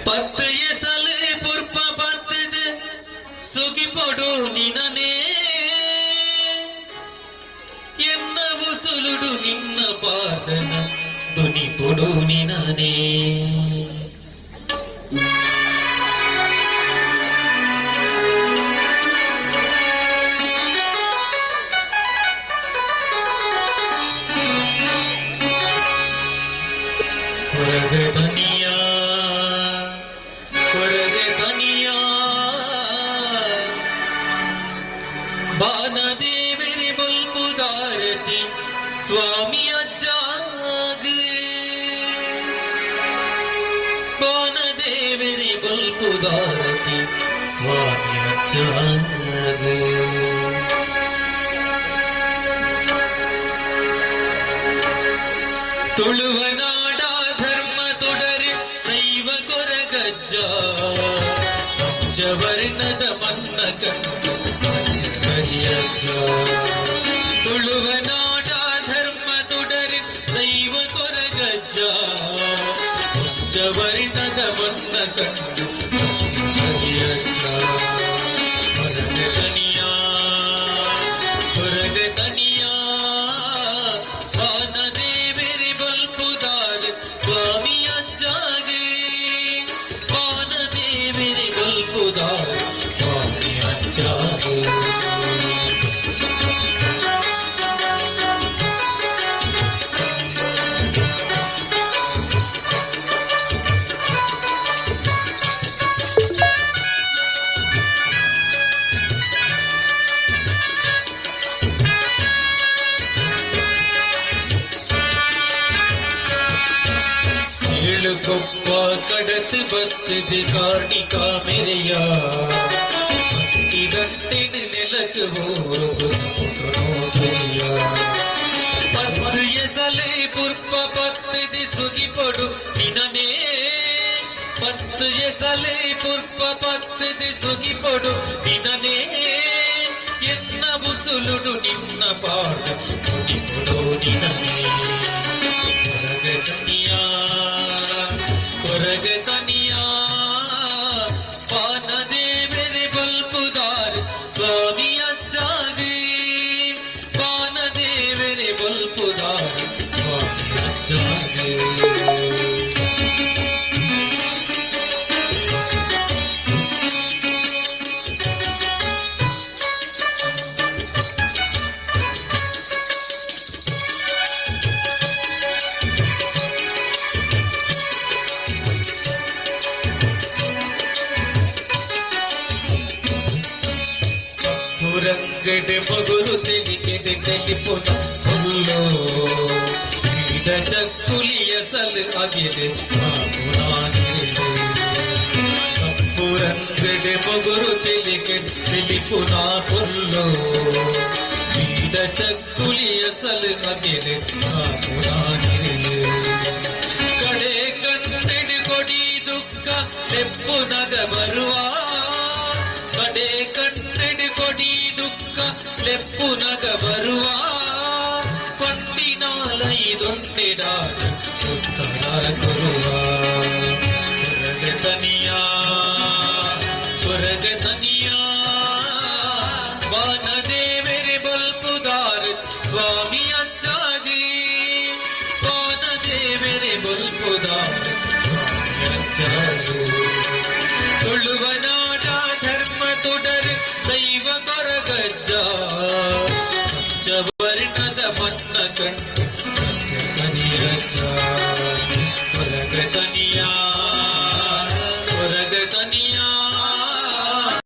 ಪತ್ತು ಎಸಲು ಪುರ್ಪ ಪತ್ತದು ಸುಗಿ ಪೊಡು ನಿನನೇ ಎನ್ನ ಬುಸುಲುಡು ನಿನ್ನ ಪಾದನ ದುನಿ ಪೊಡು ನಿನನೇ ಬಾನದೇವರಿ ಬಲ್ಪುದಾರತಿ ಸ್ವಾಮಿಯ ಜಾಗ ಬಾನದೇವರಿ ಬಲ್ಪುದಾರತಿ ಸ್ವಾಮಿಯ ಜಾಗ ತುಳುವನಾಡ ಧರ್ಮ ತೊಡರೆ ದೈವ ಕೊರಗಜ್ಜ ಪಂಚವರ್ಣದ ಮನ್ನ ಕಂಡು ತುಳುವನಾಡ ಧರ್ಮ ತೊಡರೆ ದೈವ ಕೊರಗಜ್ಜ ಪಂಚವರ್ಣದ ಮನ್ನ ಕಂಡು ಹೊರಗತನಿಯ ಹೊರಗತನಿಯ ಬಾನದೇವರಿ ಬಲ್ಪುದಾರ ಸ್ವಾಮಿಯ ಜಾಗೆ ಬಾನದೇವರಿ ಬಲ್ಪುದಾರ ಸ್ವಾಮಿಯ ಜಾಗೆ ಕೊಪ್ಪ ಕಡತ್ ಬತ್ತದೆ ಕಾಣಿಕಾ ಮೆರೆಯ ಗಂಟೆನ ನೆಲಕ್ಕೆ ಹೋಗುಯ ಪತ್ತು ಎಸಲೆ ಪುರ್ಪ ಪತ್ತದೆ ಸುಗಿ ಪೊಡು ನಿನನೇ ಪತ್ತು ಎಸಲೆ ಪುರ್ಪ ಪತ್ತದೆ ಸುಗಿ ಪೊಡು ನಿನನೇ ಎನ್ನ ಬುಸುಲುಡು ನಿನ್ನ ಪಾಡ ಸುಗಿ ಪೊಡು ನಿನನೇ ಹೊರಗತನಿಯ ಬಾನದೇವರಿ ಬಲ್ಪುದಾರ ಸ್ವಾಮಿಯ ಜಾಗೆ ಬಾನದೇವರಿ ಬಲ್ಪುದಾರ ಸ್ವಾಮಿಯ ಜಾಗೆ ರಂಗಡೆ ಮಗುರು ತೆಲಿಕೆಡೆ ತೆಲಿಪುನ ಹುಲ್ಲೋ ಕೀಟ ಚಕ್ಕುಲಿಯ ಸಲ್ ಆಗಿದೆ ಕಪ್ಪು ರಂಗಡೆ ಮಗುರು ತೆಲಿಕೆಡೆ ತೆಲಿಪುನ ಹುಲ್ಲೋ ಕೀಟ ಚಕ್ಕುಲಿಯ ಸಲ್ ಆಗಿದೆ ಕಡೆ ಕಣ್ಣೆಡೆ ಕೊಡಿ ದುಃಖ ತೆಪ್ಪು ನಗ ಬರುವ ಕಡೆ ಕಣ್ಣೆಡೆ ಕೊಡಿ ಲೆಪ್ಪು ನಗ ಬರುವ ಕೊಂಡಿನಾಲೈದೊಂಡೆಡಾದ ಉತ್ತರ ಕೊರುವ ಹೊರಗತನಿಯ ಹೊರಗತನಿಯ ಬಾನದೇವರಿ ಬಲ್ಪುದಾರ ಸ್ವಾಮಿಯ ಜಾಗೆ ಬಾನದೇವರಿ ಬಲ್ಪುದಾರ ಸ್ವಾಮಿಯ ಜಾಗೆ ತುಳುವನಾಡ ಧರ್ಮ ತೊಡರೆ ದೈವ ಕೊರಗಜ್ಜ ಪಂಚವರ್ಣದ ಮನ್ನ ಕಂಡು